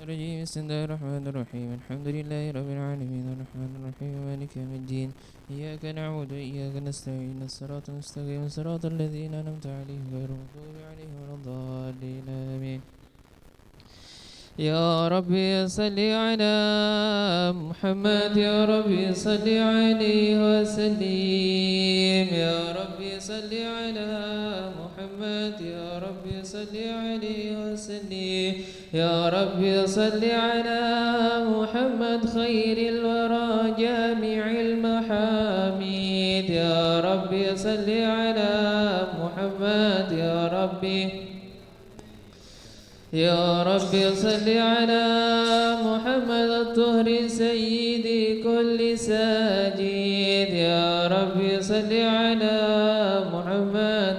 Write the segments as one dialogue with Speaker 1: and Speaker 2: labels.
Speaker 1: الرجيم. بسم الله الرحمن الرحيم. الحمد لله رب العالمين الرحمن الرحيم مالك يوم الدين. إياك نعبد وإياك نستعين. الصراط المستقيم صراط الذين أنعمت عليهم غير المغضوب عليهم ولا الضالين آمين. يا ربي صل على محمد يا ربي صل عليه وسلم. يا ربي صل على محمد يا ربي صل عليه وسلم. يا ربي صل على محمد خير الورى جامع المحاميد. يا ربي صل على محمد يا ربي صل على محمد الطهر سيد كل ساجد. يا ربي صل على محمد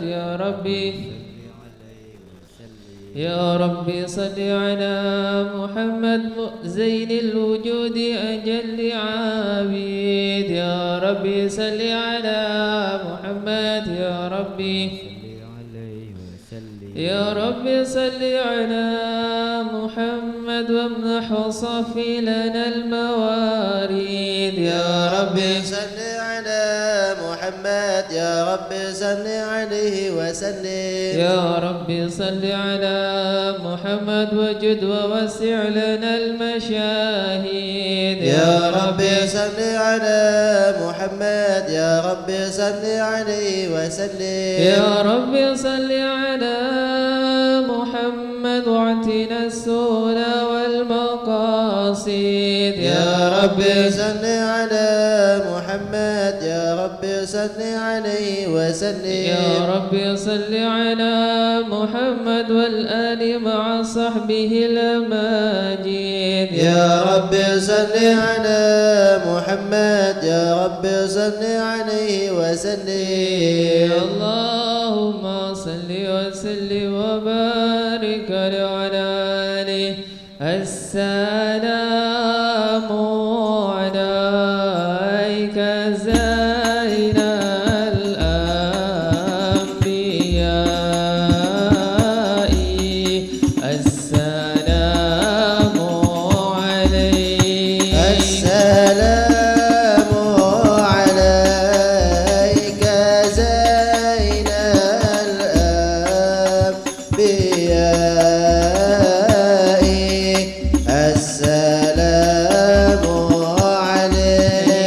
Speaker 1: يا ربي صل على محمد زين الوجود أجل عابد. يا ربي صل على محمد يا ربي صل على محمد وامنح وصفي لنا المواريد. يا ربي
Speaker 2: صل على محمد يا ربي صل عليه وسلم.
Speaker 1: يا ربي صل على محمد وجد ووسع لنا المشاهد.
Speaker 2: يا ربي صل على محمد يا ربي صل عليه وسلم.
Speaker 1: يا ربي صل على محمد واعتنا السؤل والمقاصد.
Speaker 2: يا ربي صل على محمد يا ربي صل عليه وسلم.
Speaker 1: يا ربي صل على محمد والآل مع صحبه الأماجد.
Speaker 2: يا ربي صل على محمد يا ربي صل عليه وسلم.
Speaker 1: اللهم صل وسلم وبارك على آله. السلام عليك زين الأنبياء. السلام عليك.
Speaker 2: السلام عليك زين الأنبياء. السلام عليك.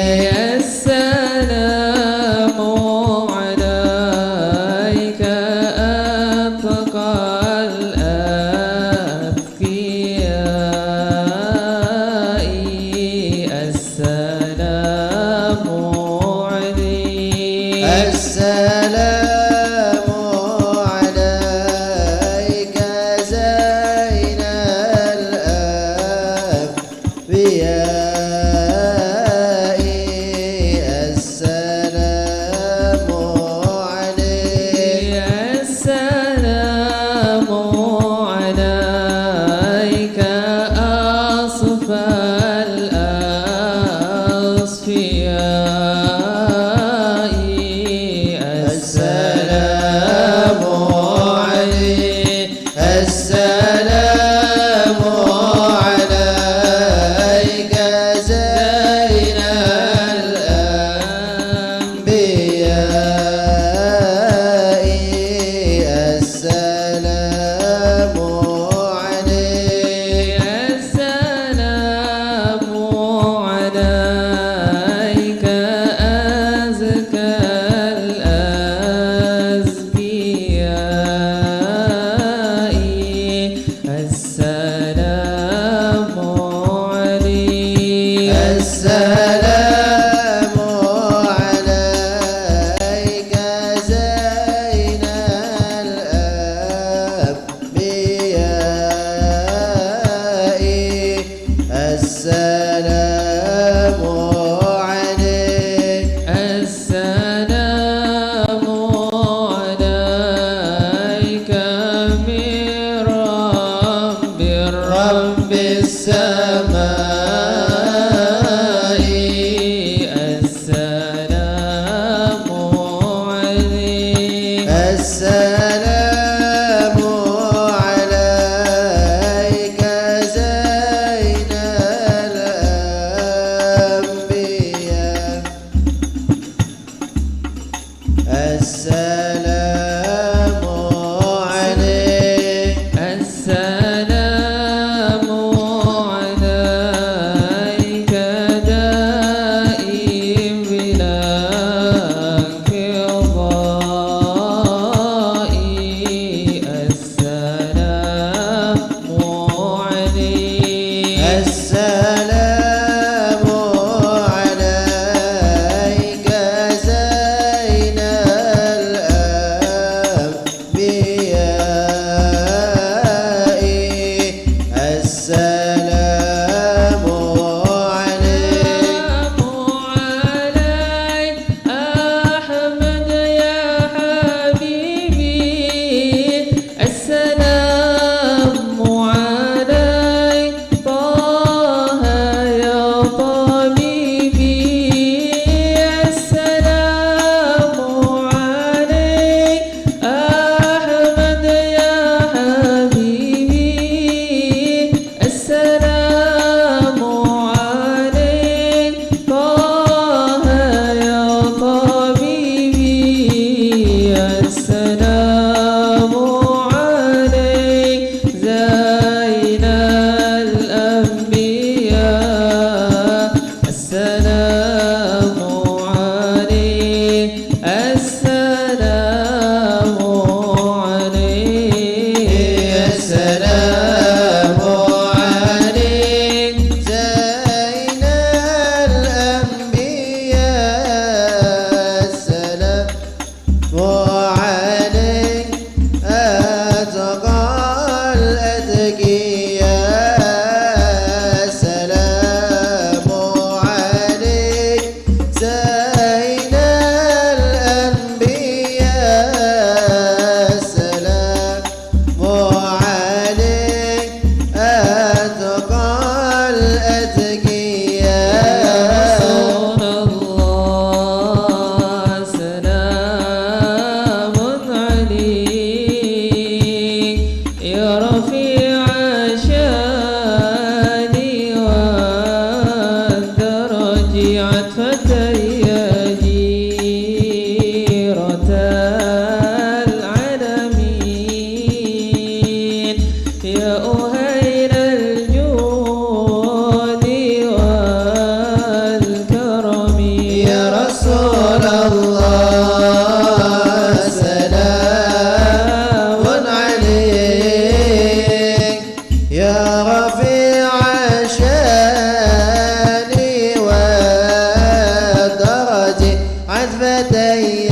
Speaker 2: فتي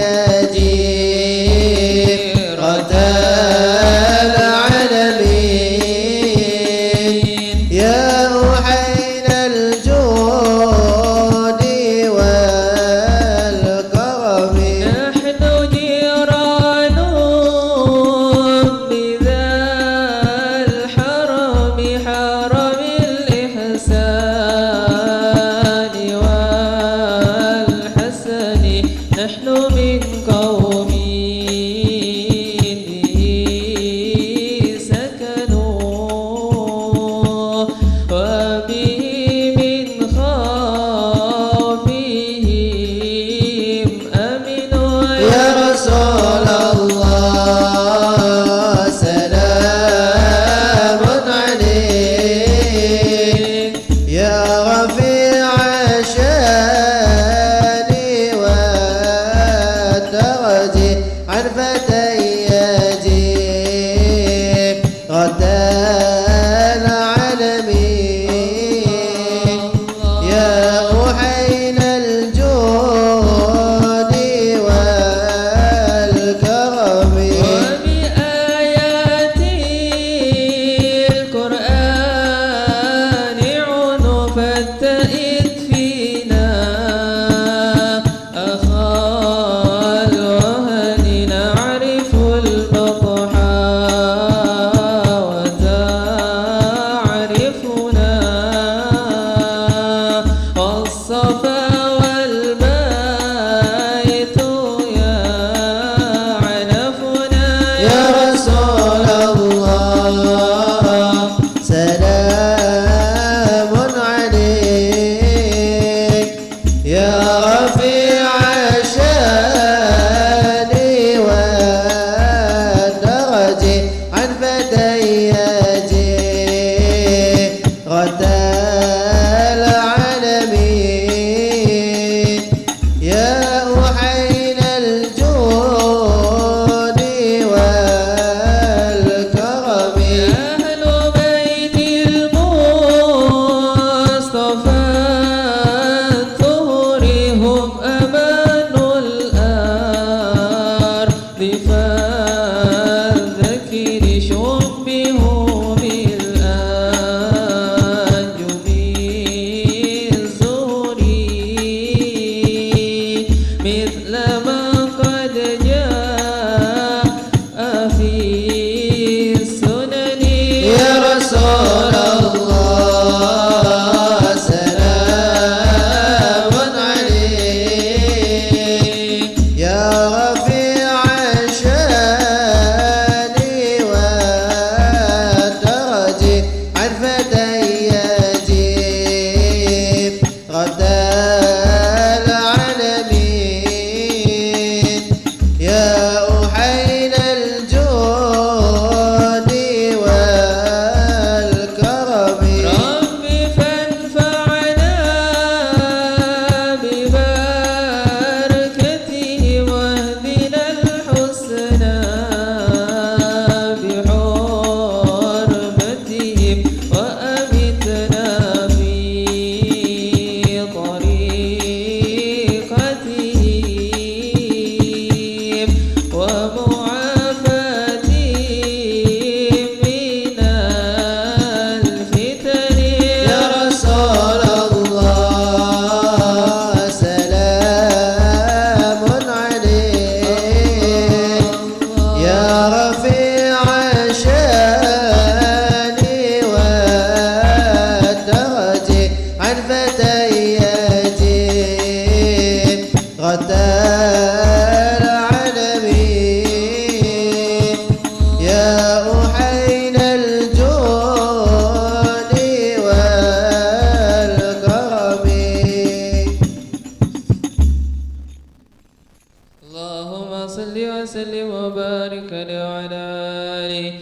Speaker 2: جيرة العالمين يا أحين الجود والكرم
Speaker 1: نحن جيران بذا الحرم حرم الإحسان والحسن نحن من قوم به سكنوا وبه من خوفهم أمنوا
Speaker 2: يا رسول الله سلام عليك يا رفيع الشان والدرج عن فتي جيرة العالمين يا أحين الجود والكرم
Speaker 1: وبآيات القرآن عنف التئد فينا أخا الوهن نعرف البطحا وتعرفنا والصفا والبيت يعلفنا
Speaker 2: يا رسول الله سلام عليك يا رفيع الشان والدرج عن فتي جيرة العالمين يا أحين الجود والكرم
Speaker 1: أهل بيت المصطفى الطهر هم أمان الأرض فالذكر شبهوا بالأنجم الزهري مثل ما قد جاء في السنن
Speaker 2: يا رسول الله سلام عليك يا رفيع الشان والدرج عن فتي جيرة العالمين يا أحين الجود والكرم
Speaker 1: رب فانفعنا ببركته واهدنا الحسنى بحرمتهم وأمتنا في طريقتهم ومعافاتهم من الفتن
Speaker 2: يا رسول الله سلام عليك يا رفيع الشان والدرج عن فتي جيرة العالمين يا أحين الجود والكرم
Speaker 1: اللهم صل وسلم وبارك عليه وعلى آله.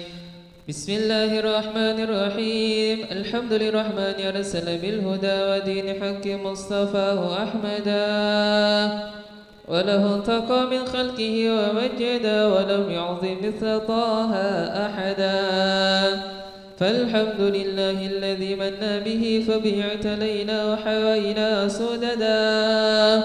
Speaker 1: بسم الله الرحمن الرحيم. الحمد للرحمن أرسل بالهدى ودين حق مصطفاه أحمدا وله انتقى من خلقه ومجدا ولم يعظم مثل طه أحدا فالحمد لله الذي من به فبه اعتلينا وحوينا سددا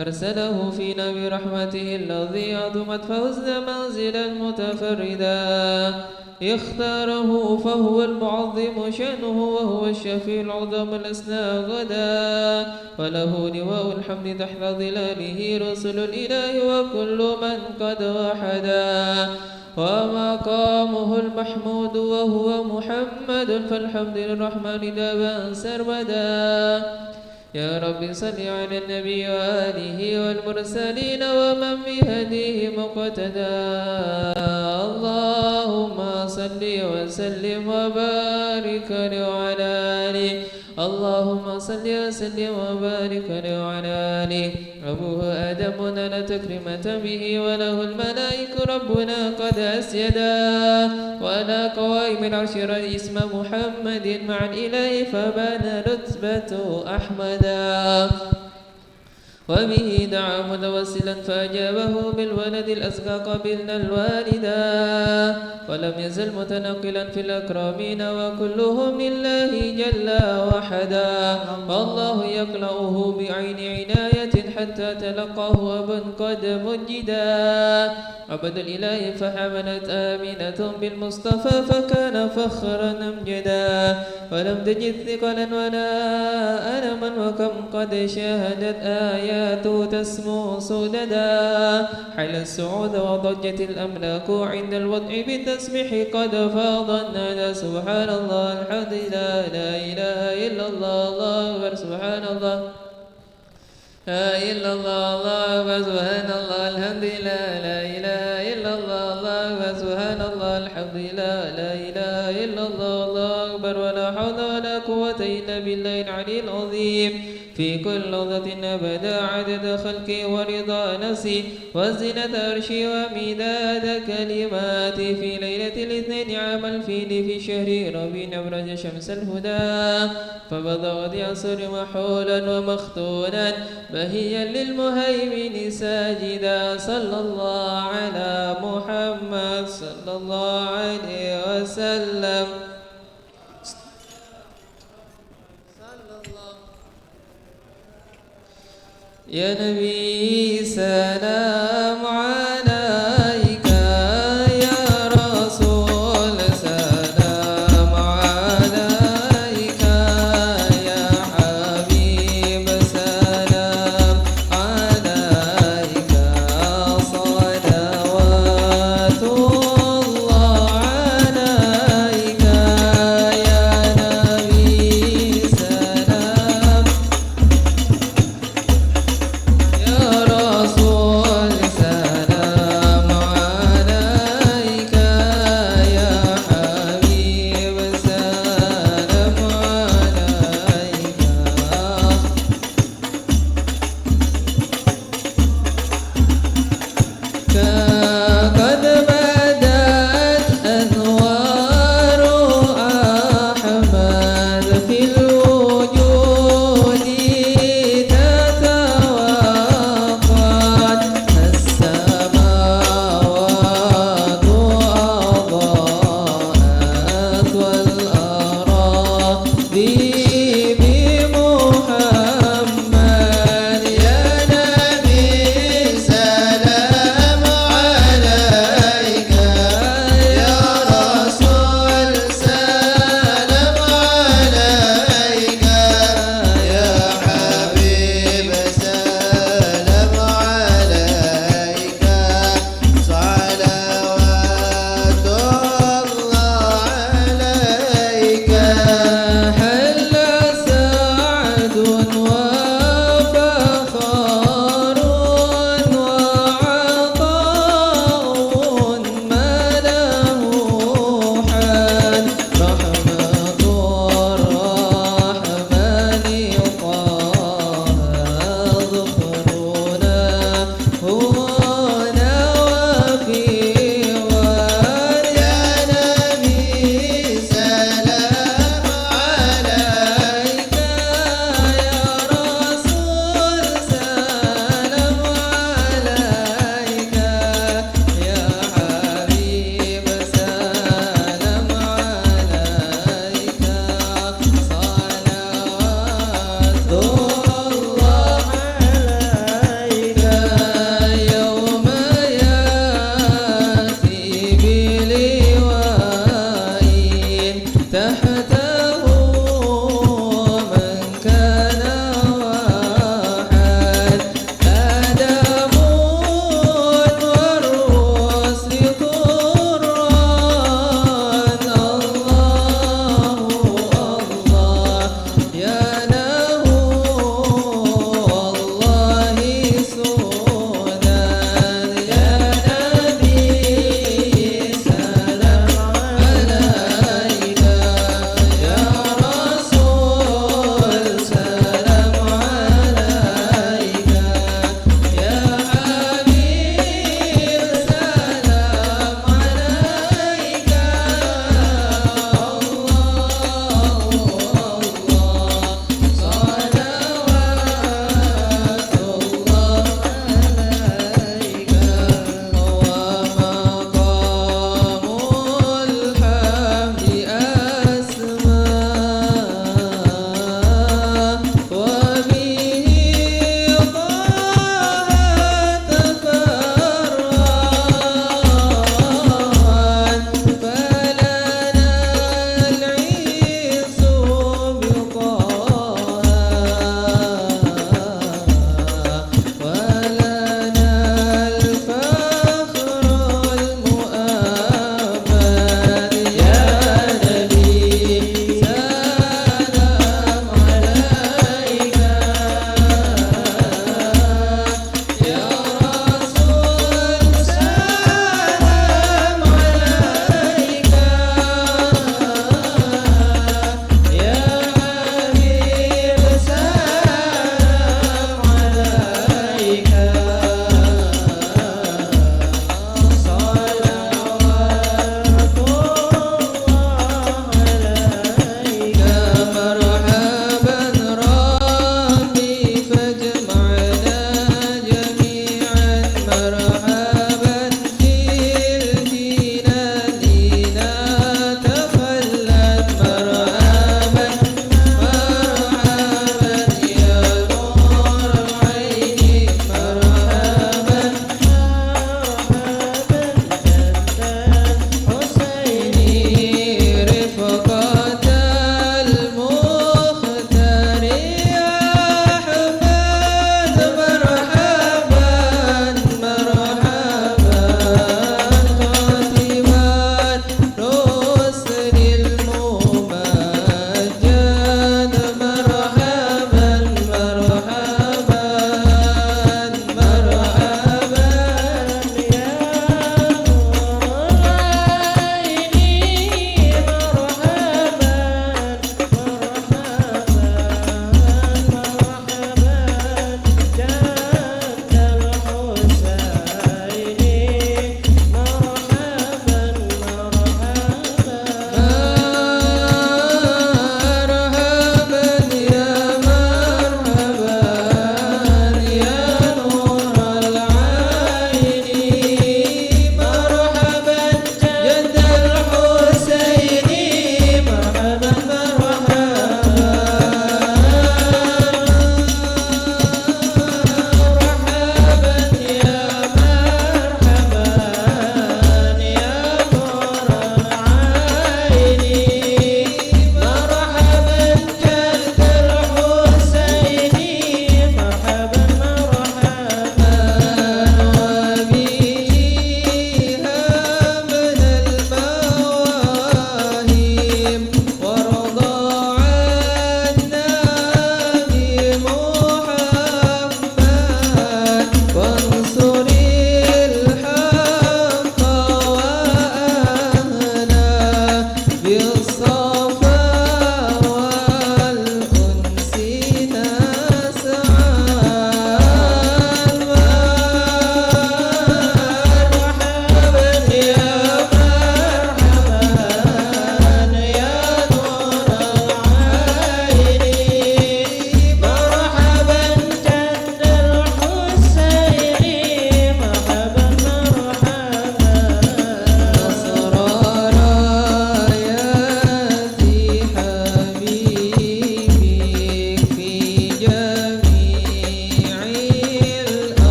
Speaker 1: أرسله فينا برحمته الذي عظمت فوزنا منزلا متفردا اختاره فهو المعظم شأنه وهو الشفيع العظم الأسنى غدا وله لواء الحمد تحت ظلاله رسل الإله وكل من قد وحدا ومقامه المحمود وهو محمد فالحمد للرحمن دابا سرمدا يا رب صل على النبي وآله والمرسلين ومن بهديه مقتدى اللهم صل وسلم وبارك وعلى آله اللهم صل وسلم وبارك وعلى آله أبوه آدم نال تكريمة به وله الملائكة ربنا قد أسيدا وعلى قوائم العرش اسم محمد مع الإله فبان رتبة أحمدا وبه دعا متوسلا فأجابه بالولد الأزكى قبلنا الوالدا ولم يزل متنقلا في الأكرمين وكلهم لله جل وحدا والله يقلعه بعين عناية حتى تلقاه أب قد مجدا عبد الإله فحملت آمنة بالمصطفى فكان فخرا أمجدا ولم تجد ثقلا ولا ألما وكم قد شاهدت آيات تسمو سوددا حل السعود وضجت الأملاك عند الوضع بالتسبيح قد فاض الندى سبحان الله الحمد لله لا إله إلا الله الله أكبر سبحان الله لا إله إلا الله الله أكبر سبحان الله الحمد لله لا إله إلا الله الله أكبر سبحان الله الحمد لله لا إله إلا الله الله أكبر ولا حول ولا قوة إلا بالله العلي العظيم في كل لحظة أبدا عدد خلقي ورضا نفسي وزنة عرشي ومداد كلماتي في ليلة الاثنين عام الفيل في شهر ربيع أبرز شمس الهدى فبضغت يعصر محولا ومختونا بهيا للمهيمن ساجدا صلى الله على محمد صلى الله عليه وسلم يا نبي سلام عليك يا رسول سلام عليك يا حبيب سلام عليك صلوات الله عليك يا نبي سلام يا رسول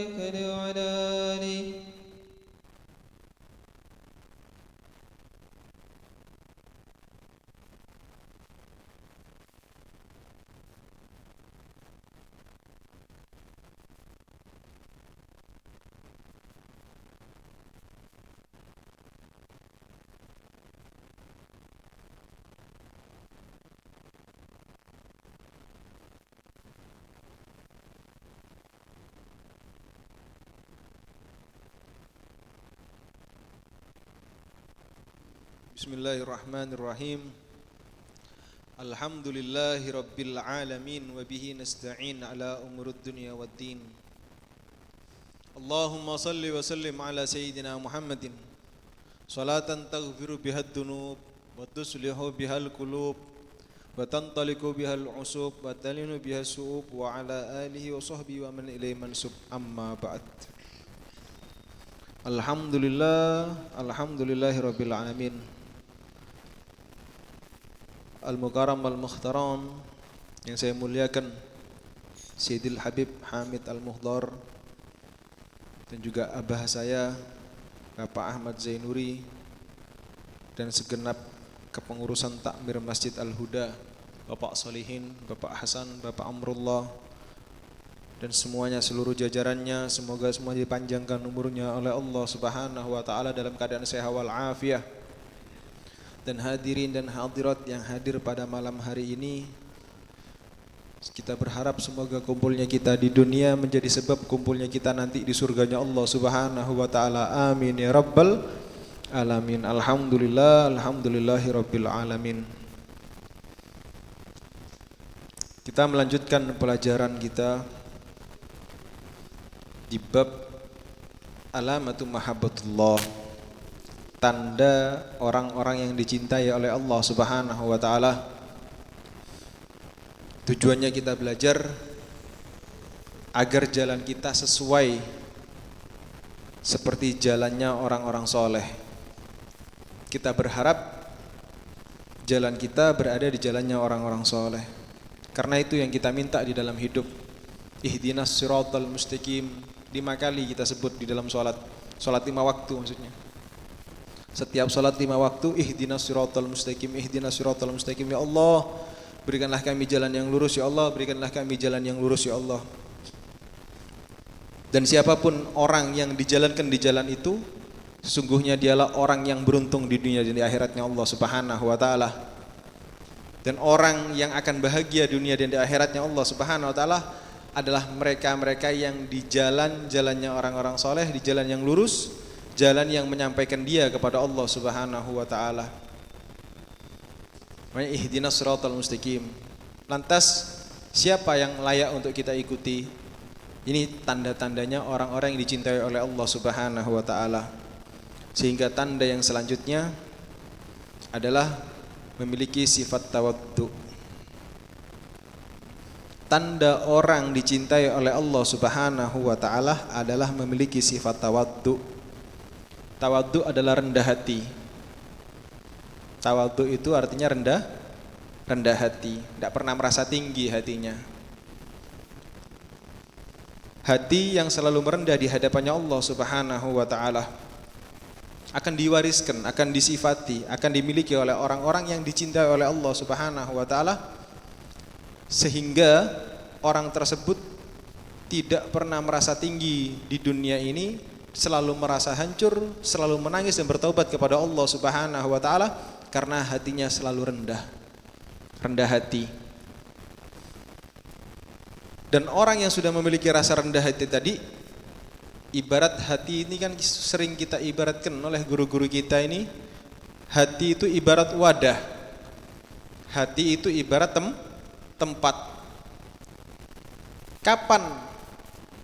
Speaker 1: وبارك عليه وعلى آله.
Speaker 3: Bismillahirrahmanirrahim. Alhamdulillahi rabbil alamin wa bihi nasta'in ala umurud dunya waddin. Allahumma salli wa sallim ala sayyidina Muhammadin salatan taghfiru bihad dunub wa tuslihu bihal qulub wa tantaliku bihal usub wa talinu bihas su'ub wa ala alihi wa sahbihi wa man ilaihi mansub, amma ba'd. Alhamdulillahi rabbil alamin. Al-Mukarram Al-Mukhtaram yang saya muliakan, Sayyidil Habib Hamid Al-Muhdar, dan juga abah saya Bapak Ahmad Zainuri, dan segenap kepengurusan takmir Masjid Al-Huda, Bapak Solihin, Bapak Hasan, Bapak Amrullah, dan semuanya, seluruh jajarannya, semoga semua dipanjangkan umurnya oleh Allah Subhanahu wa taala dalam keadaan sehat wal afiah. Dan hadirin dan hadirat yang hadir pada malam hari ini, kita berharap semoga kumpulnya kita di dunia menjadi sebab kumpulnya kita nanti di surganya Allah Subhanahu wa taala. Amin ya rabbal alamin. Alhamdulillahi rabbil alamin. Kita melanjutkan pelajaran kita di bab alamatu mahabbatullah, tanda orang-orang yang dicintai oleh Allah Subhanahu wa taala. Tujuannya kita belajar agar jalan kita sesuai seperti jalannya orang-orang soleh. Kita berharap jalan kita berada di jalannya orang-orang soleh. Karena itu yang kita minta di dalam hidup. Ihdinas siratal mustaqim, 5 kali kita sebut di dalam sholat 5 waktu maksudnya. Setiap salat 5 waktu, ihdinas siratal mustaqim, ihdinas siratal mustaqim, ya Allah, berikanlah kami jalan yang lurus, ya Allah, berikanlah kami jalan yang lurus, ya Allah. Dan siapapun orang yang dijalankan di jalan itu, sesungguhnya dialah orang yang beruntung di dunia dan di akhiratnya Allah Subhanahu wa taala. Dan orang yang akan bahagia dunia dan di akhiratnya Allah Subhanahu wa taala adalah mereka-mereka yang di jalannya orang-orang soleh, di jalan yang lurus, jalan yang menyampaikan dia kepada Allah Subhanahu wa taala. Makanya ihdinas siratal mustaqim. Lantas siapa yang layak untuk kita ikuti? Ini tanda-tandanya orang-orang yang dicintai oleh Allah Subhanahu wa taala. Sehingga tanda yang selanjutnya adalah memiliki sifat tawaddu. Tanda orang dicintai oleh Allah Subhanahu wa taala adalah memiliki sifat tawaddu. Tawaddu adalah rendah hati. Tawaddu itu artinya rendah hati, tidak pernah merasa tinggi hatinya. Hati yang selalu merendah di hadapannya Allah Subhanahu wa taala akan diwariskan, akan disifati, akan dimiliki oleh orang-orang yang dicintai oleh Allah Subhanahu wa taala, sehingga orang tersebut tidak pernah merasa tinggi di dunia ini, selalu merasa hancur, selalu menangis dan bertaubat kepada Allah Subhanahu wa taala karena hatinya selalu rendah hati. Dan orang yang sudah memiliki rasa rendah hati tadi, ibarat hati ini kan sering kita ibaratkan oleh guru-guru kita ini, hati itu ibarat wadah. Hati itu ibarat tempat.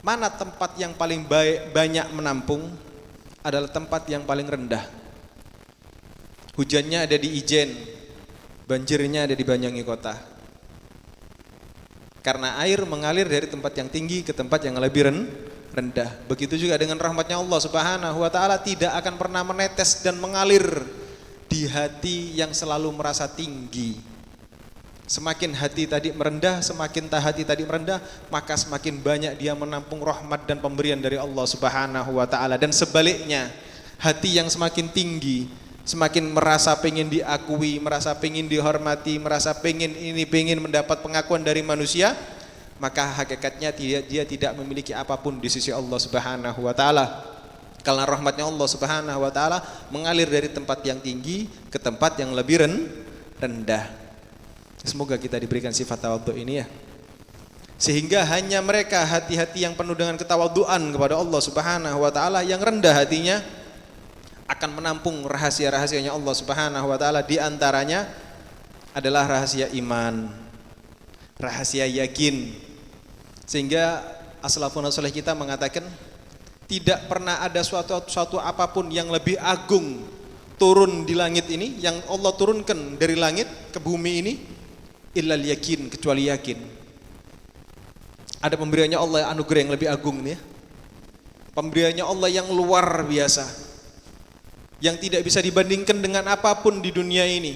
Speaker 3: Mana tempat yang paling banyak menampung? Adalah tempat yang paling rendah. Hujannya ada di Ijen, banjirnya ada di Banyuwangi kota. Karena air mengalir dari tempat yang tinggi ke tempat yang lebih rendah. Begitu juga dengan rahmatnya Allah Subhanahu wa taala, tidak akan pernah menetes dan mengalir di hati yang selalu merasa tinggi. Semakin hati tadi merendah, semakin hati tadi merendah, maka semakin banyak dia menampung rahmat dan pemberian dari Allah Subhanahu wa taala. Dan sebaliknya, hati yang semakin tinggi, semakin merasa pengen diakui, merasa pengen dihormati, merasa pengen mendapat pengakuan dari manusia, maka hakikatnya dia tidak memiliki apapun di sisi Allah Subhanahu wa taala. Karena rahmatnya Allah Subhanahu wa taala mengalir dari tempat yang tinggi ke tempat yang lebih rendah. Semoga kita diberikan sifat tawadhu ini ya. Sehingga hanya mereka hati-hati yang penuh dengan ketawaduan kepada Allah Subhanahu wa taala, yang rendah hatinya, akan menampung rahasia-rahasianya Allah Subhanahu wa taala. Di antaranya adalah rahasia iman, rahasia yakin. Sehingga as-salafun saleh kita mengatakan tidak pernah ada suatu apapun yang lebih agung turun di langit ini, yang Allah turunkan dari langit ke bumi ini, illal yakin, kecuali yakin. Ada pemberiannya Allah, anugerah yang lebih agung nih ya. Pemberiannya Allah yang luar biasa, yang tidak bisa dibandingkan dengan apapun di dunia ini.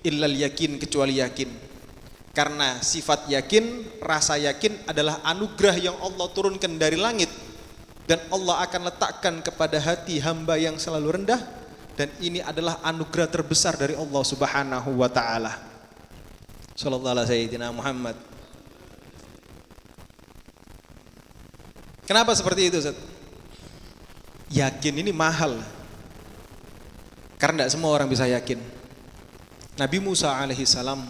Speaker 3: Illal yakin, kecuali yakin. Karena sifat yakin, rasa yakin adalah anugerah yang Allah turunkan dari langit, dan Allah akan letakkan kepada hati hamba yang selalu rendah. Dan ini adalah anugerah terbesar dari Allah Subhanahu wa taala. Sallallahu alaihi sayyidina Muhammad. Kenapa seperti itu, Ustaz? Yakin ini mahal. Karena tidak semua orang bisa yakin. Nabi Musa alaihi salam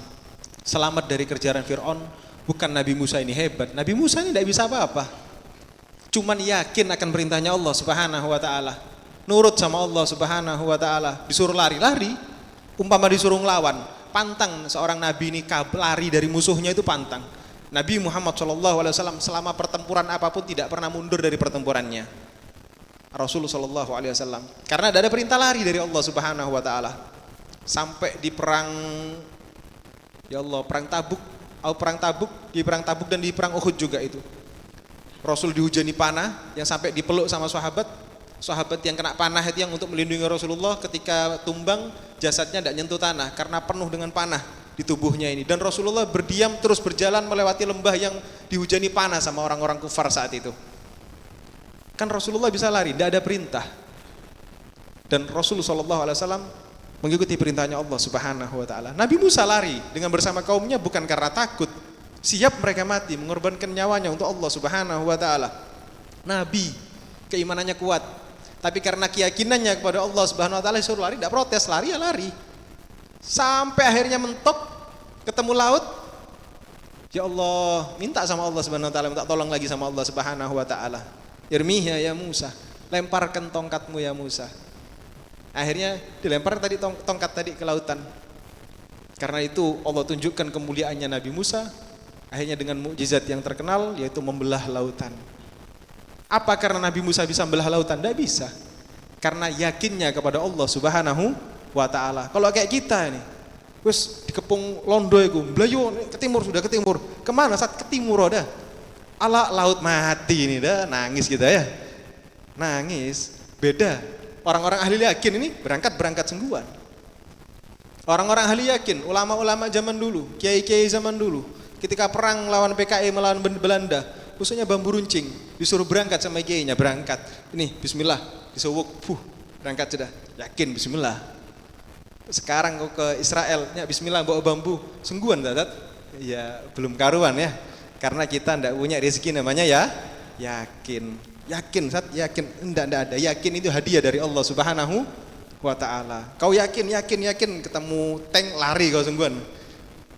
Speaker 3: selamat dari kejaran Fir'aun. Bukan Nabi Musa ini hebat, Nabi Musa ini tidak bisa apa-apa. Cuman yakin akan perintahnya Allah Subhanahu wa taala, nurut sama Allah Subhanahu wa taala. Disuruh lari, umpama disuruh ngelawan, pantang seorang nabi ini lari dari musuhnya, itu pantang. Nabi Muhammad SAW selama pertempuran apapun tidak pernah mundur dari pertempurannya. Rasulullah SAW, karena ada perintah lari dari Allah Subhanahu wa taala. Sampai di perang, ya Allah, perang Tabuk dan di perang Uhud juga itu. Rasul dihujani panah yang sampai dipeluk sama sahabat yang kena panah itu, yang untuk melindungi Rasulullah ketika tumbang jasadnya tidak nyentuh tanah karena penuh dengan panah di tubuhnya ini. Dan Rasulullah berdiam terus berjalan melewati lembah yang dihujani panah sama orang-orang kufar saat itu. Kan Rasulullah bisa lari, tidak ada perintah. Dan Rasulullah SAW mengikuti perintahnya Allah Subhanahu wa taala. Nabi Musa lari dengan bersama kaumnya bukan karena takut, siap mereka mati mengorbankan nyawanya untuk Allah Subhanahu wa taala. Nabi keimanannya kuat, tapi karena keyakinannya kepada Allah Subhanahu wa taala disuruh lari, tidak protes, lari ya lari. Sampai akhirnya mentok ketemu laut. Ya Allah, minta sama Allah Subhanahu wa taala, minta tolong lagi sama Allah Subhanahu wa taala. Irmiha ya Musa, lemparkan tongkatmu ya Musa. Akhirnya dilempar tadi tongkat tadi ke lautan. Karena itu Allah tunjukkan kemuliaannya Nabi Musa, akhirnya dengan mukjizat yang terkenal, yaitu membelah lautan. Apa karena Nabi Musa bisa membelah lautan? Tidak bisa. Karena yakinnya kepada Allah Subhanahu wa taala. Kalau kayak kita ini, wis dikepung londo iku, mlayu ke timur, sudah ke timur. Kemana? Saat ke timur dah. Ala laut mati ini dah, nangis kita ya. Nangis. Beda. Orang-orang ahli yakin ini berangkat sungguhan. Orang-orang ahli yakin, ulama-ulama zaman dulu, kiai-kiai zaman dulu, ketika perang melawan PKI, melawan Belanda, khususnya bambu runcing, disuruh berangkat sama kiainya, berangkat. Ini bismillah, disuwuk, berangkat sudah. Yakin bismillah. Sekarang kok ke Israel, ya bismillah bawa bambu, sungguhan Tat? Ya belum karuan ya. Karena kita tidak punya rezeki namanya ya yakin. Yakin, yakin, enggak ada. Yakin itu hadiah dari Allah Subhanahu wa taala. Kau yakin, ketemu tank lari kau sungguhan.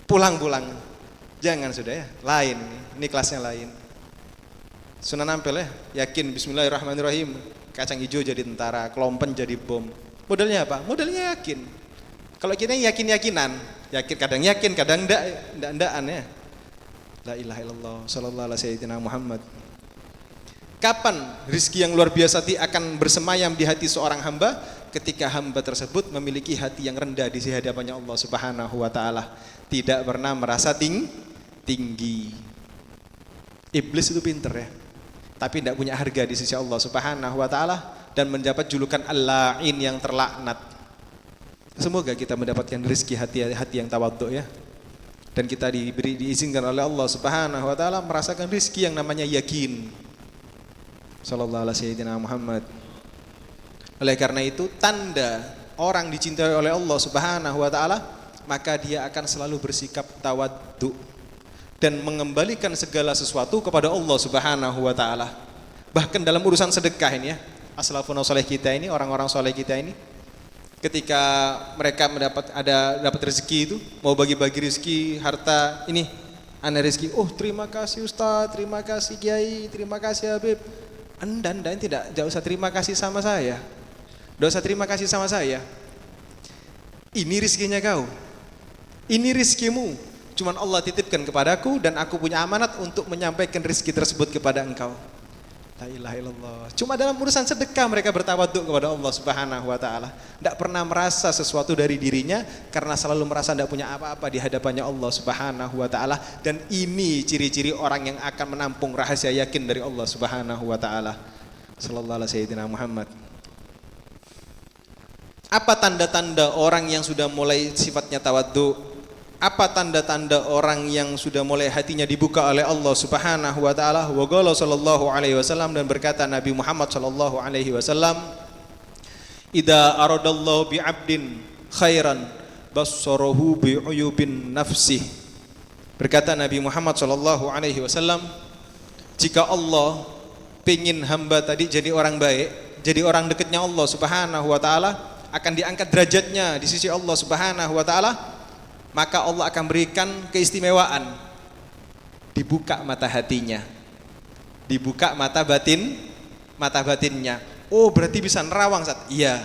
Speaker 3: Pulang. Jangan sudah ya, lain ini kelasnya lain. Sunan Ampel ya, yakin bismillahirrahmanirrahim. Kacang hijau jadi tentara, kelompen jadi bom. Modalnya apa? Modalnya yakin. Kalau kita yakin-yakinan, kadang yakin, kadang enggak ya. La ilaha illallah sallallahu alaihi sayyidina Muhammad. Kapan rizki yang luar biasa akan bersemayam di hati seorang hamba? Ketika hamba tersebut memiliki hati yang rendah di hadapannya Allah Subhanahu wa taala, tidak pernah merasa tinggi. Iblis itu pinter ya, tapi tidak punya harga di sisi Allah Subhanahu wa taala dan mendapat julukan al-la'in, yang terlaknat. Semoga kita mendapatkan rizki hati yang tawadhu ya. Dan kita diizinkan oleh Allah Subhanahu wa taala merasakan rizki yang namanya yakin. Sallallahu alaihi Muhammad. Oleh karena itu tanda orang dicintai oleh Allah Subhanahu wa taala, maka dia akan selalu bersikap tawaddu dan mengembalikan segala sesuatu kepada Allah Subhanahu wa taala. Bahkan dalam urusan sedekah ini ya, as-salafun saleh kita ini, orang-orang saleh kita ini, ketika mereka dapat rezeki itu, mau bagi-bagi rezeki, harta, ini ana rezeki, oh terima kasih Ustaz, terima kasih Kiai, terima kasih Habib. Anda tidak usah terima kasih sama saya. Tidak usah terima kasih sama saya. Ini rezekinya kau. Ini rezekimu. Cuman Allah titipkan kepadaku dan aku punya amanat untuk menyampaikan rezeki tersebut kepada engkau. La ilaha illallah. Cuma dalam urusan sedekah mereka bertawaduk kepada Allah Subhanahu wa taala. Tidak pernah merasa sesuatu dari dirinya karena selalu merasa tidak punya apa-apa di hadapannya Allah Subhanahu wa taala, dan ini ciri-ciri orang yang akan menampung rahasia yakin dari Allah Subhanahu wa taala. Sallallahu alaihi Muhammad. Apa tanda-tanda orang yang sudah mulai sifatnya tawaduk? Apa tanda-tanda orang yang sudah mulai hatinya dibuka oleh Allah Subhanahu wa taala? Wa qala sallallahu alaihi wasallam, dan berkata Nabi Muhammad sallallahu alaihi wasallam, "Idza aradallahu bi 'abdin khairan bassarahu bi uyubin nafsih." Berkata Nabi Muhammad sallallahu alaihi wasallam, jika Allah pengin hamba tadi jadi orang baik, jadi orang dekatnya Allah Subhanahu wa taala, akan diangkat derajatnya di sisi Allah Subhanahu wa taala, maka Allah akan berikan keistimewaan, dibuka mata hatinya, dibuka mata batinnya. Oh berarti bisa nerawang Ustaz? Iya,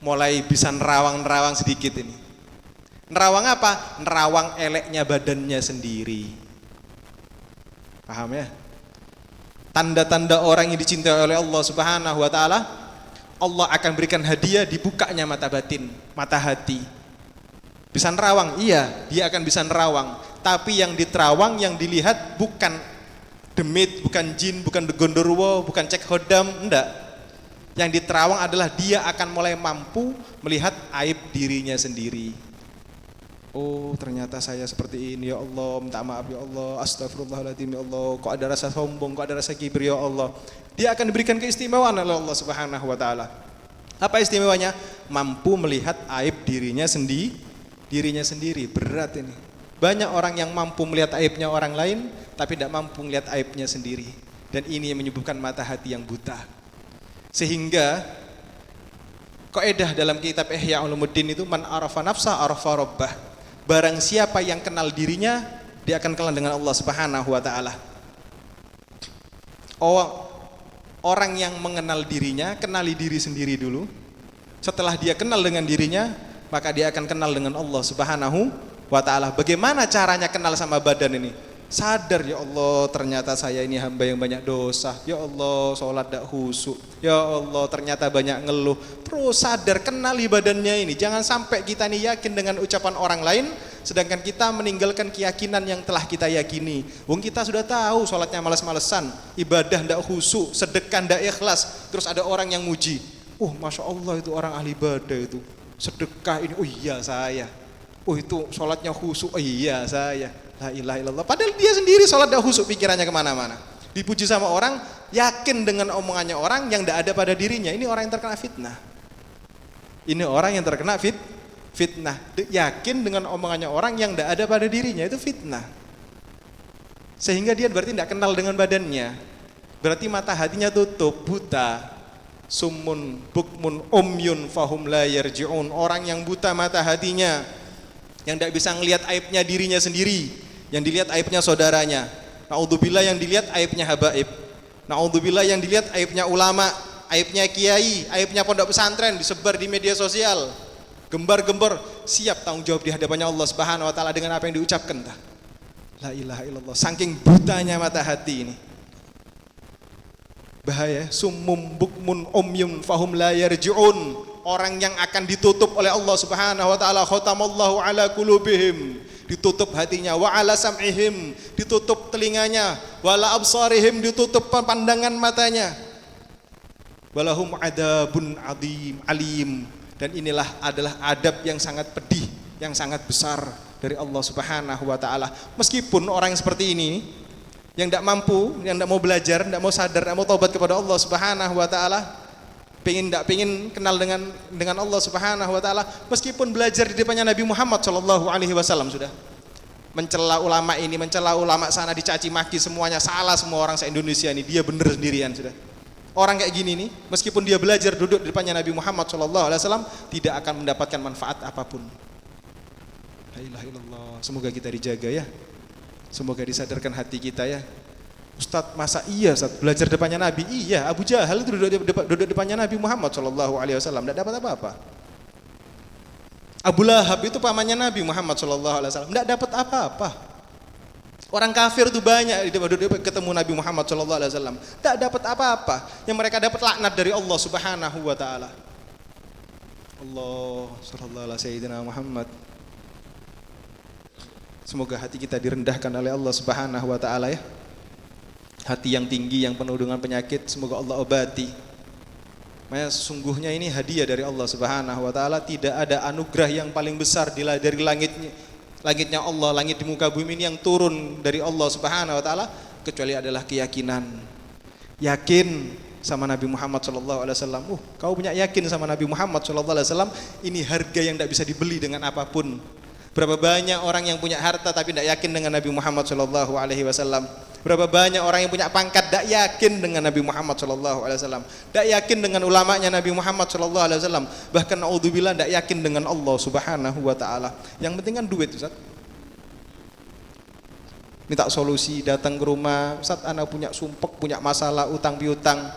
Speaker 3: mulai bisa nerawang sedikit ini. Nerawang apa? Nerawang eleknya badannya sendiri. Paham ya? Tanda-tanda orang yang dicintai oleh Allah Subhanahu wa taala, Allah akan berikan hadiah dibukanya mata batin, mata hati. Bisa nerawang, iya, dia akan bisa nerawang. Tapi yang diterawang, yang dilihat bukan demit, bukan jin, bukan gondorwo, bukan cek hodam, enggak. Yang diterawang adalah dia akan mulai mampu melihat aib dirinya sendiri. Oh ternyata saya seperti ini, ya Allah, minta maaf ya Allah, astagfirullahaladzim ya Allah, kok ada rasa sombong, kok ada rasa kibir ya Allah. Dia akan diberikan keistimewaan oleh Allah Subhanahu wa taala. Apa istimewanya? Mampu melihat aib dirinya sendiri. Berat ini. Banyak orang yang mampu melihat aibnya orang lain tapi tidak mampu melihat aibnya sendiri. Dan ini yang menyebabkan mata hati yang buta. Sehingga kaidah dalam kitab Ihya Ulumuddin itu, man arafa nafsa arafa rabbah. Barang siapa yang kenal dirinya, dia akan kenal dengan Allah Subhanahu wa taala. Orang yang mengenal dirinya, kenali diri sendiri dulu. Setelah dia kenal dengan dirinya, maka dia akan kenal dengan Allah Subhanahu wa taala. Bagaimana caranya kenal sama badan ini? Sadar, ya Allah ternyata saya ini hamba yang banyak dosa. Ya Allah sholat tidak khusyuk. Ya Allah ternyata banyak ngeluh. Terus sadar, kenali badannya ini. Jangan sampai kita ini yakin dengan ucapan orang lain, sedangkan kita meninggalkan keyakinan yang telah kita yakini. Wong kita sudah tahu sholatnya males-malesan, ibadah tidak khusyuk, sedekah tidak ikhlas. Terus ada orang yang muji, Masya Allah itu orang ahli ibadah itu, sedekah ini, oh iya saya. Oh itu sholatnya khusyuk, oh iya saya. La ilaha illallah. Padahal dia sendiri sholat dah khusyuk, pikirannya kemana-mana. Dipuji sama orang, yakin dengan omongannya orang yang tidak ada pada dirinya. Ini orang yang terkena fitnah. Ini orang yang terkena fitnah. Yakin dengan omongannya orang yang tidak ada pada dirinya, itu fitnah. Sehingga dia berarti tidak kenal dengan badannya. Berarti mata hatinya tutup, buta. Summun bukmun umyun fahum la yarji'un. Orang yang buta mata hatinya, yang tidak bisa ngelihat aibnya dirinya sendiri, yang dilihat aibnya saudaranya. Na'udzubillah yang dilihat aibnya habaib. Na'udzubillah yang dilihat aibnya ulama, aibnya kiai, aibnya pondok pesantren, disebar di media sosial. Gembar-gembar, siap tanggung jawab di hadapannya Allah Subhanahu wa taala dengan apa yang diucapkan. La ilaha illallah. Saking butanya mata hati ini. Bahaya, summum bukmun umyun fahum la yarji'un. Orang yang akan ditutup oleh Allah Subhanahu wa taala, khatamallahu ala qulubihim, ditutup hatinya, wa ala sam'ihim, ditutup telinganya, wala absarihim, ditutup pandangan matanya. Walahum adabun alim. Dan inilah adalah adab yang sangat pedih, yang sangat besar dari Allah Subhanahu wa taala. Meskipun orang yang seperti ini yang tidak mampu, yang tidak mau belajar, tidak mau sadar, tidak mau taubat kepada Allah Subhanahu wa taala, tidak pengen kenal dengan Allah Subhanahu wa taala, meskipun belajar di depannya Nabi Muhammad sallallahu alaihi wasallam sudah mencela ulama ini, mencela ulama sana, dicaci maki semuanya, salah semua orang se-Indonesia ini, dia benar sendirian sudah. Orang kayak gini nih, meskipun dia belajar duduk di depannya Nabi Muhammad sallallahu alaihi wasallam, tidak akan mendapatkan manfaat apapun. La ilaha illallah. Semoga kita dijaga ya. Semoga disadarkan hati kita ya. Ustadz, masa iya Ustadz belajar depannya Nabi? Iya, Abu Jahal itu duduk depannya Nabi Muhammad sallallahu alaihi wasallam, tidak dapat apa-apa. Abu Lahab itu pamannya Nabi Muhammad sallallahu alaihi wasallam, tidak dapat apa-apa. Orang kafir itu banyak ketemu Nabi Muhammad sallallahu alaihi wasallam, tidak dapat apa-apa. Yang mereka dapat laknat dari Allah Subhanahu wa taala. Allah sallallahu alaihi sayyidina Muhammad. Semoga hati kita direndahkan oleh Allah Subhanahu wa taala ya. Hati yang tinggi yang penuh dengan penyakit, semoga Allah obati. Makanya sesungguhnya ini hadiah dari Allah Subhanahu wa taala, tidak ada anugerah yang paling besar dari langitnya Allah, langit di muka bumi ini yang turun dari Allah Subhanahu wa taala kecuali adalah keyakinan. Yakin sama Nabi Muhammad sallallahu alaihi wasallam. Kau punya yakin sama Nabi Muhammad sallallahu alaihi wasallam, ini harga yang tidak bisa dibeli dengan apapun. Berapa banyak orang yang punya harta tapi tidak yakin dengan Nabi Muhammad sallallahu alaihi wasallam. Berapa banyak orang yang punya pangkat tidak yakin dengan Nabi Muhammad sallallahu alaihi wasallam. Tidak yakin dengan ulamanya Nabi Muhammad sallallahu alaihi wasallam. Bahkan naudzubillah tidak yakin dengan Allah Subhanahu wa taala. Yang penting kan duit, Ustaz. Minta solusi, datang ke rumah, Ustaz ana punya sumpek, punya masalah utang piutang.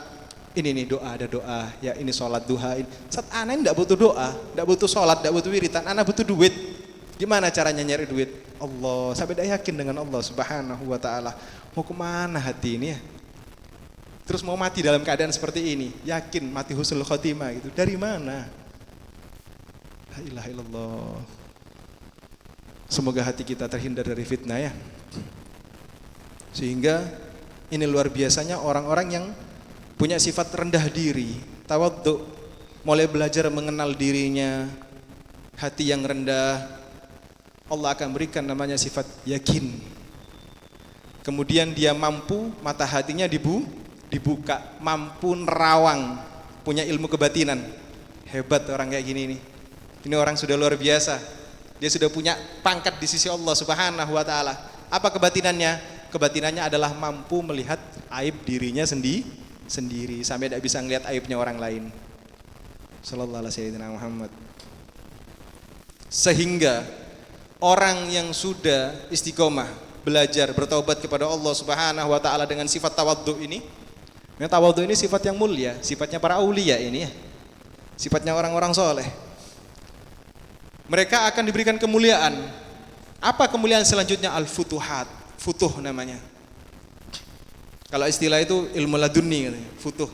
Speaker 3: Ini nih doa, ada doa. Ya ini sholat duha ini. Ustaz ana tidak butuh doa, tidak butuh sholat, tidak butuh wiritan, ana butuh duit. Gimana caranya nyari duit? Allah, sampai tidak yakin dengan Allah Subhanahu wa taala. Mau kemana hati ini ya? Terus mau mati dalam keadaan seperti ini, yakin mati husnul khotimah gitu. Dari mana? La ilaha illallah. Semoga hati kita terhindar dari fitnah ya. Sehingga ini luar biasanya orang-orang yang punya sifat rendah diri, tawadhu, mulai belajar mengenal dirinya, hati yang rendah, Allah akan berikan namanya sifat yakin. Kemudian dia mampu, mata hatinya dibuka, mampu nerawang, punya ilmu kebatinan. Hebat orang kayak gini nih. Ini orang sudah luar biasa. Dia sudah punya pangkat di sisi Allah Subhanahu wa taala. Apa kebatinannya? Kebatinannya adalah mampu melihat aib dirinya sendiri sampai tidak bisa melihat aibnya orang lain. Sallallahu alaihi Muhammad. Sehingga orang yang sudah istiqomah belajar bertaubat kepada Allah Subhanahu wa taala dengan sifat tawadhu ini. Yang tawadhu ini sifat yang mulia, sifatnya para aulia ini ya. Sifatnya orang-orang soleh. Mereka akan diberikan kemuliaan. Apa kemuliaan selanjutnya? Al-futuhat, futuh namanya. Kalau istilah itu ilmu laduni katanya, futuh.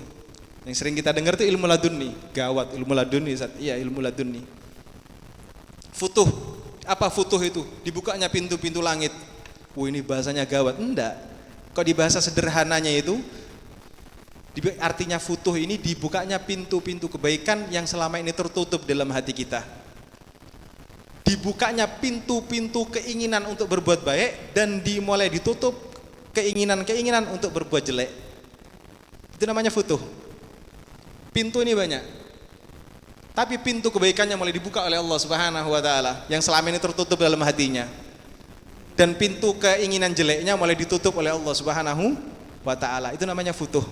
Speaker 3: Yang sering kita dengar itu ilmu laduni, gawat ilmu laduni, iya ilmu laduni. Futuh. Apa futuh itu? Dibukanya pintu-pintu langit. Ini bahasanya gawat. Enggak. Kok di bahasa sederhananya itu artinya futuh ini dibukanya pintu-pintu kebaikan yang selama ini tertutup dalam hati kita. Dibukanya pintu-pintu keinginan untuk berbuat baik dan dimulai ditutup keinginan-keinginan untuk berbuat jelek. Itu namanya futuh. Pintu ini banyak. Tapi pintu kebaikannya mulai dibuka oleh Allah Subhanahu wa taala yang selama ini tertutup dalam hatinya. Dan pintu keinginan jeleknya mulai ditutup oleh Allah Subhanahu wa taala. Itu namanya futuh.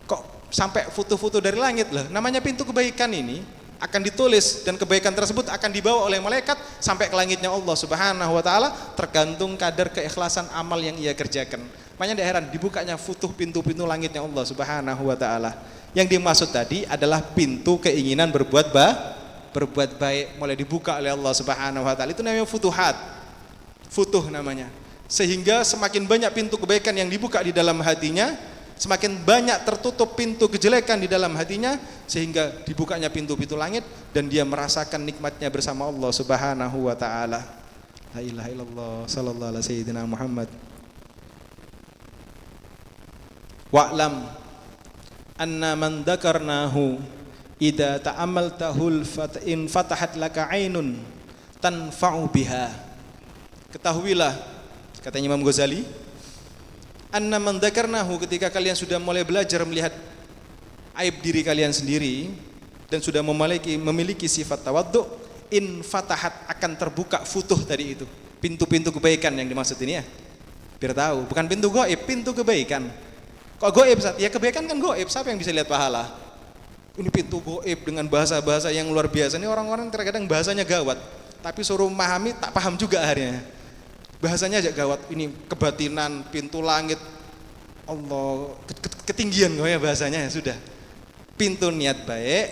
Speaker 3: Kok sampai futuh-futuh dari langit lah? Namanya pintu kebaikan ini akan ditulis dan kebaikan tersebut akan dibawa oleh malaikat sampai ke langitnya Allah Subhanahu wa taala, tergantung kadar keikhlasan amal yang ia kerjakan. Makanya tidak heran dibukanya futuh pintu-pintu langitnya Allah Subhanahu wa taala. Yang dimaksud tadi adalah pintu keinginan berbuat baik mulai dibuka oleh Allah Subhanahu wa taala. Itu namanya futuhat. Futuh namanya. Sehingga semakin banyak pintu kebaikan yang dibuka di dalam hatinya, semakin banyak tertutup pintu kejelekan di dalam hatinya, sehingga dibukanya pintu-pintu langit dan dia merasakan nikmatnya bersama Allah Subhanahu wa taala. La ilaha illallah sallallahu alaihi sayyidina Muhammad. Wa'lam anna man dzakarnahu idza ta'ammaltahul in fatahat laka 'ainun
Speaker 4: tanfa'u biha. Ketahuilah, katanya Imam Ghazali, anna man dzakarnahu, ketika kalian sudah mulai belajar melihat aib diri kalian sendiri dan sudah memiliki sifat tawaddu, in fatahat, akan terbuka futuh tadi itu, pintu-pintu kebaikan yang dimaksud ini ya. Biar tahu, bukan pintu gaib, pintu kebaikan. Kok gaib? Ya kebaikan kan gaib, siapa yang bisa lihat pahala? Ini pintu gaib dengan bahasa-bahasa yang luar biasa. Ini orang-orang terkadang bahasanya gawat, tapi suruh memahami tak paham juga akhirnya. Bahasanya aja gawat, ini kebatinan, pintu langit, Allah, ketinggian ya bahasanya ya sudah. Pintu niat baik,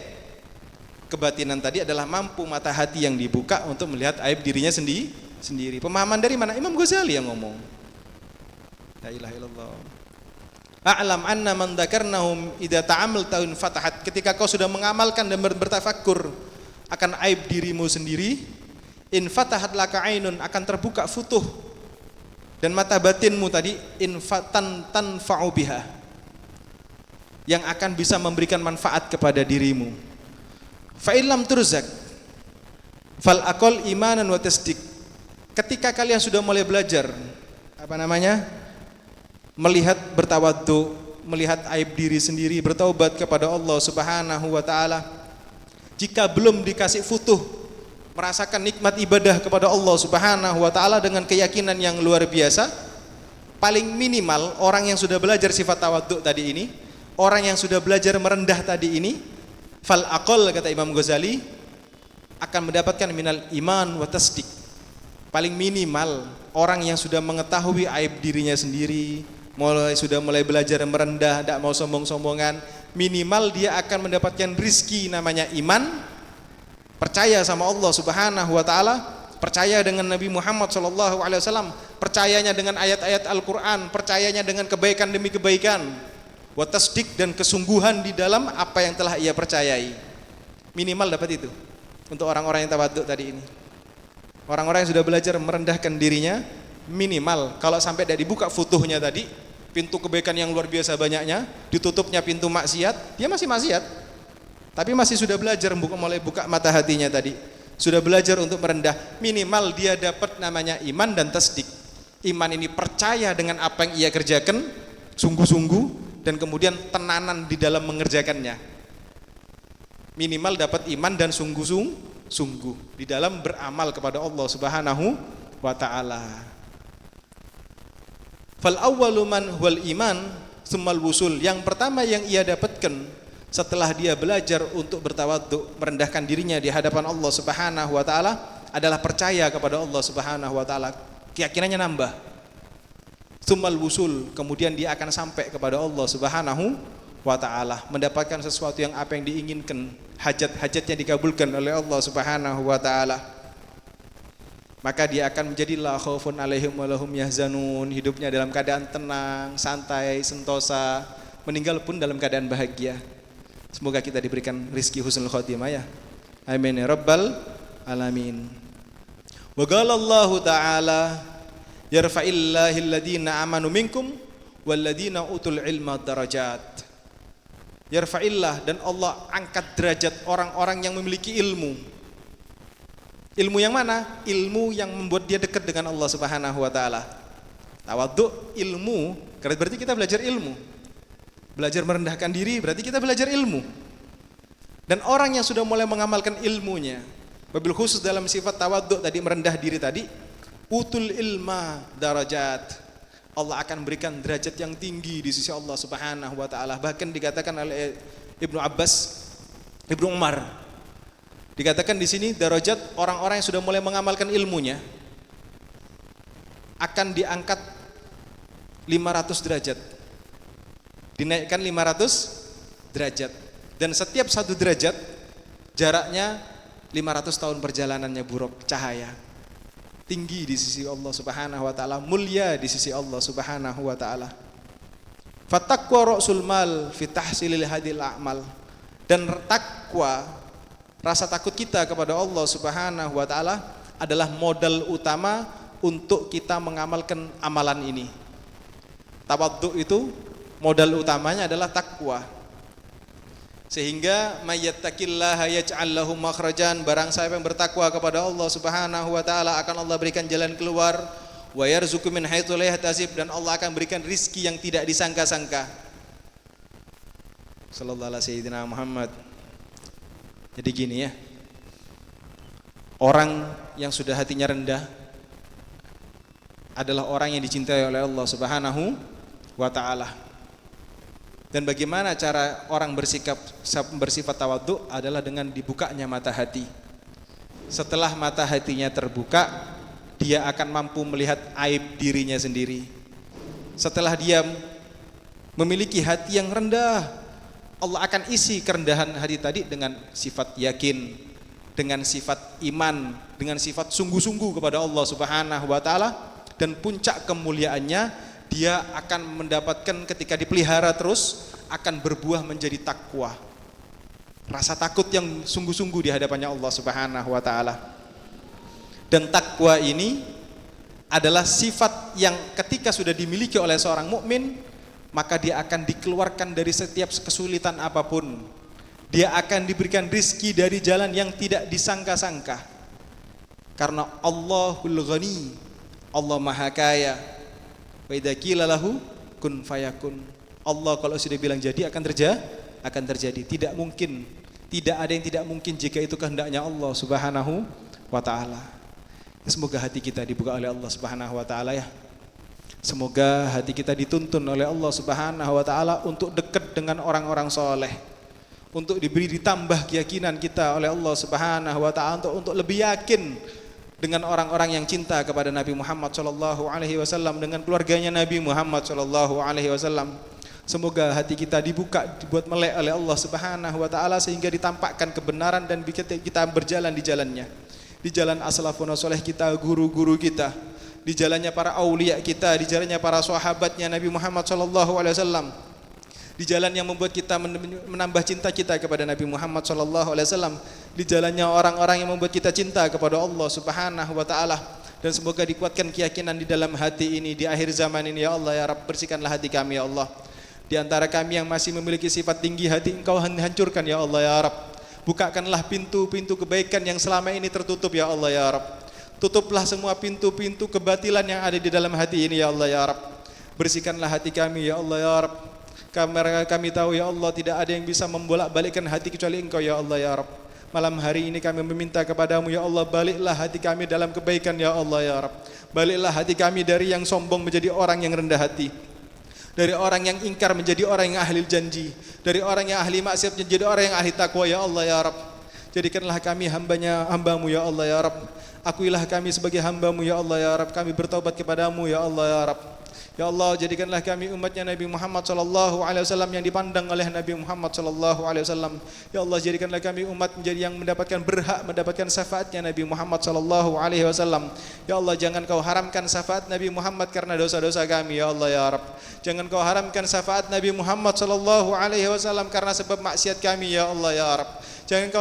Speaker 4: kebatinan tadi adalah mampu mata hati yang dibuka untuk melihat aib dirinya sendiri. Pemahaman dari mana? Imam Ghazali yang ngomong. La ilaha illallah. A'lam anna man dzakarnahum idza ta'amalta in fatahat, ketika kau sudah mengamalkan dan bertafakkur akan aib dirimu sendiri, in fatahat laka ainun, akan terbuka futuh dan mata batinmu tadi, in fatan tanfa'u biha, yang akan bisa memberikan manfaat kepada dirimu. Fa illam turzak fal aqal imanan wa tasdiq. Ketika kalian sudah mulai belajar melihat bertawaddu, melihat aib diri sendiri, bertaubat kepada Allah Subhanahu wa taala, jika belum dikasih futuh merasakan nikmat ibadah kepada Allah Subhanahu wa taala dengan keyakinan yang luar biasa, paling minimal orang yang sudah belajar sifat tawaddu tadi ini, orang yang sudah belajar merendah tadi ini, fal aqal, kata Imam Ghazali, akan mendapatkan minal iman wa tasdiq. Paling minimal orang yang sudah mengetahui aib dirinya sendiri, sudah mulai belajar merendah, tidak mau sombong-sombongan, minimal dia akan mendapatkan rizki namanya iman, percaya sama Allah Subhanahu wa taala, percaya dengan Nabi Muhammad SAW, percayanya dengan ayat-ayat Al-Quran, percayanya dengan kebaikan demi kebaikan, wa tasdik, dan kesungguhan di dalam apa yang telah ia percayai. Minimal dapat itu untuk orang-orang yang tawaddu tadi ini. Orang-orang yang sudah belajar merendahkan dirinya, minimal kalau sampai tidak dibuka futuhnya tadi, pintu kebaikan yang luar biasa banyaknya, ditutupnya pintu maksiat, dia masih maksiat, tapi masih sudah belajar mulai buka mata hatinya tadi, sudah belajar untuk merendah, minimal dia dapat namanya iman dan tasdik. Iman ini percaya dengan apa yang ia kerjakan sungguh-sungguh, dan kemudian tenanan di dalam mengerjakannya. Minimal dapat iman dan sungguh di dalam beramal kepada Allah Subhanahu wa taala. Fal awwalu man huwal iman tsummal wusul. Yang pertama yang ia dapatkan setelah dia belajar untuk bertawaddu, merendahkan dirinya di hadapan Allah Subhanahu wa taala, adalah percaya kepada Allah Subhanahu wa taala. Keyakinannya nambah. Tsummal wusul, kemudian dia akan sampai kepada Allah Subhanahu wa taala, mendapatkan sesuatu yang apa yang diinginkan, hajat-hajatnya dikabulkan oleh Allah Subhanahu wa taala. Maka dia akan menjadi la khaufun alaihim wa lahum yahzanun, hidupnya dalam keadaan tenang, santai, sentosa, meninggal pun dalam keadaan bahagia. Semoga kita diberikan rizki husnul khotimah ya. Amin ya rabbal alamin. Wa qala Allah taala yarfa'illahil ladzina amanu minkum wal ladzina utul ilma darajat. Yarfa'illah, dan Allah angkat derajat orang-orang yang memiliki ilmu. Ilmu yang mana? Ilmu yang membuat dia dekat dengan Allah Subhanahu wa taala. Tawaddu ilmu, berarti kita belajar ilmu. Belajar merendahkan diri berarti kita belajar ilmu. Dan orang yang sudah mulai mengamalkan ilmunya, wabil khusus dalam sifat tawaddu tadi, merendah diri tadi, utul ilma darajat. Allah akan berikan derajat yang tinggi di sisi Allah Subhanahu wa taala. Bahkan dikatakan oleh Ibnu Abbas, Ibnu Umar, dikatakan di sini derajat orang-orang yang sudah mulai mengamalkan ilmunya akan diangkat 500 derajat. Dinaikkan 500 derajat. Dan setiap satu derajat jaraknya 500 tahun perjalanannya buruk cahaya. Tinggi di sisi Allah Subhanahu wa taala, mulia di sisi Allah Subhanahu wa taala. Fattaqwa ra'sul mal fi tahsilil hadil a'mal. Dan takwa, rasa takut kita kepada Allah Subhanahu wa taala adalah modal utama untuk kita mengamalkan amalan ini. Tawaddu itu modal utamanya adalah takwa. Sehingga mayyattaqillaha yaj'al lahu makhrajan, barang siapa yang bertakwa kepada Allah Subhanahu wa taala akan Allah berikan jalan keluar, wa yarzuqu min haitsu la yahtasib, dan Allah akan berikan rizki yang tidak disangka-sangka. Sallallahu alaihi sayyidina Muhammad. Jadi gini ya, orang yang sudah hatinya rendah adalah orang yang dicintai oleh Allah Subhanahu wa taala. Dan bagaimana cara orang bersifat tawadhu adalah dengan dibukanya mata hati. Setelah mata hatinya terbuka, dia akan mampu melihat aib dirinya sendiri. Setelah dia memiliki hati yang rendah, Allah akan isi kerendahan hati tadi dengan sifat yakin, dengan sifat iman, dengan sifat sungguh-sungguh kepada Allah Subhanahu wa taala, dan puncak kemuliaannya dia akan mendapatkan ketika dipelihara terus akan berbuah menjadi takwa. Rasa takut yang sungguh-sungguh di hadapannya Allah Subhanahu wa taala. Dan takwa ini adalah sifat yang ketika sudah dimiliki oleh seorang mukmin, maka dia akan dikeluarkan dari setiap kesulitan apapun. Dia akan diberikan rizki dari jalan yang tidak disangka-sangka. Karena Allahul Ghani, Allah Maha Kaya. Wa idza qila lahu kun fayakun. Allah kalau sudah bilang jadi akan terjadi. Tidak mungkin, tidak ada yang tidak mungkin jika itu kehendaknya Allah Subhanahu wa taala. Semoga hati kita dibuka oleh Allah Subhanahu wa taala ya. Semoga hati kita dituntun oleh Allah Subhanahu wa taala untuk dekat dengan orang-orang soleh, untuk diberi ditambah keyakinan kita oleh Allah Subhanahu wa taala untuk lebih yakin dengan orang-orang yang cinta kepada Nabi Muhammad sallallahu alaihi wasallam, dengan keluarganya Nabi Muhammad sallallahu alaihi wasallam. Semoga hati kita dibuka, dibuat melek oleh Allah Subhanahu wa taala sehingga ditampakkan kebenaran dan kita berjalan di jalannya. Di jalan as-salafun saleh kita, guru-guru kita, di jalannya para aulia kita, di jalannya para sahabatnya Nabi Muhammad sallallahu alaihi wasallam. Di jalan yang membuat kita menambah cinta kita kepada Nabi Muhammad sallallahu alaihi wasallam, di jalannya orang-orang yang membuat kita cinta kepada Allah Subhanahu wa taala. Dan semoga dikuatkan keyakinan di dalam hati ini di akhir zaman ini ya Allah ya Rabb. Bersihkanlah hati kami ya Allah. Di antara kami yang masih memiliki sifat tinggi hati, Engkau hancurkan ya Allah ya Rabb. Bukakanlah pintu-pintu kebaikan yang selama ini tertutup ya Allah ya Rabb. Tutuplah semua pintu-pintu kebatilan yang ada di dalam hati ini ya Allah ya Rabb. Bersihkanlah hati kami ya Allah ya Rabb. Kami tahu ya Allah tidak ada yang bisa membolak-balikkan hati kecuali Engkau ya Allah ya Rabb. Malam hari ini kami meminta kepadamu ya Allah, baliklah hati kami dalam kebaikan ya Allah ya Rabb. Baliklah hati kami dari yang sombong menjadi orang yang rendah hati, dari orang yang ingkar menjadi orang yang ahli janji, dari orang yang ahli maksiat menjadi orang yang ahli takwa ya Allah ya Rabb. Jadikanlah kami hambamu ya Allah ya Rabb. Akuilah kami sebagai hambamu ya Allah ya Rabb. Kami bertaubat kepadamu ya Allah ya Rabb. Ya Allah, jadikanlah kami umatnya Nabi Muhammad sallallahu alaihi wasallam yang dipandang oleh Nabi Muhammad sallallahu alaihi wasallam. Ya Allah, jadikanlah kami umat menjadi yang berhak mendapatkan syafaatnya Nabi Muhammad sallallahu alaihi wasallam. Ya Allah, jangan Kau haramkan syafaat Nabi Muhammad karena dosa-dosa kami ya Allah ya Rabb. Jangan Kau haramkan syafaat Nabi Muhammad sallallahu alaihi wasallam karena sebab maksiat kami ya Allah ya Rabb. Jangan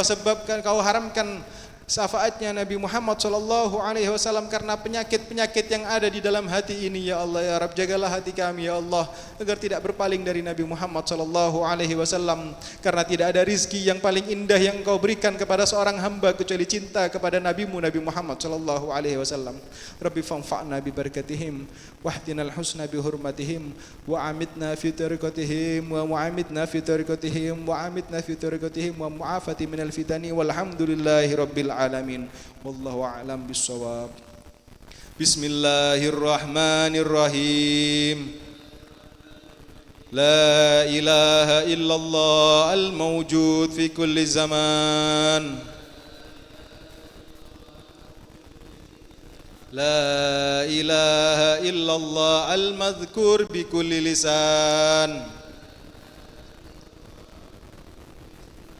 Speaker 4: Kau haramkan syafaatnya Nabi Muhammad sallallahu alaihi wasallam karena penyakit-penyakit yang ada di dalam hati ini ya Allah ya Rabb. Jagalah hati kami ya Allah agar tidak berpaling dari Nabi Muhammad sallallahu alaihi wasallam, karena tidak ada rizki yang paling indah yang Engkau berikan kepada seorang hamba kecuali cinta kepada Nabi-Mu Nabi Muhammad sallallahu alaihi wasallam. Rabbi fanfa'na bi barakatihim wahdinal husna bi hurmatihim wa amitna fi tariqatihim wa mu'amitna fi tariqatihim wa amitna fi tariqatihim wa mu'afati minal fitani walhamdulillahi rabbil alamin. Wallahu a'lam bissawab. Bismillahirrahmanirrahim. La ilaha illallah al-mawjud fi kulli zaman. La ilaha illallah al-madhkur bi kulli lisan.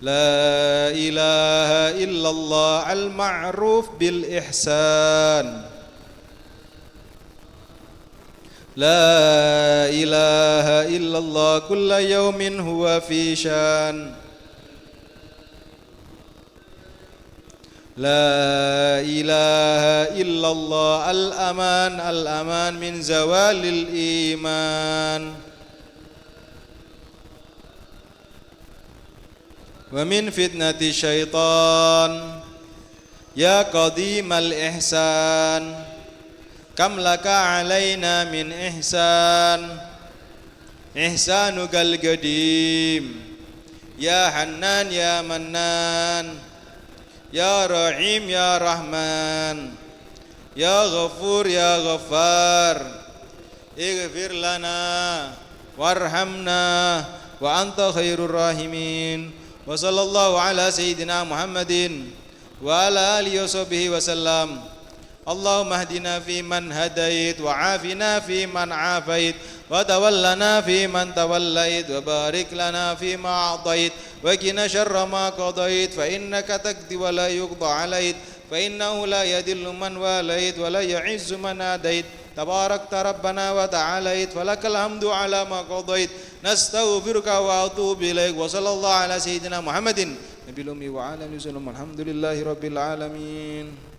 Speaker 4: La ilaha illallah al-ma'ruf bil ihsan. La ilaha illallah kulla yawmin huwa fi shan. La ilaha illallah al-aman min zawalil iman. ومن فتنة الشيطان يا قديم الإحسان كم لك علينا من إحسان إحسانك القديم يا حنان يا منان يا رحيم يا رحمن يا غفور يا غفار اغفر لنا وارحمنا وأنت خير الراحمين وصلى الله على سيدنا محمد وعلى آله وصحبه وسلم اللهم اهدنا فيمن هديت وعافنا فيمن عافيت وتولنا فيمن توليت وبارك لنا فيما أعطيت وقنا شر ما قضيت فإنك تقضي ولا يقضى عليك فإنه لا يذل من واليت ولا يعز من عاديت تباركت ربنا وتعاليت فلك الحمد على ما قضيت نستغفرك وأتوب إليك وصلى الله على سيدنا محمد نبي الأمي وعلى آله وسلم الحمد لله رب العالمين.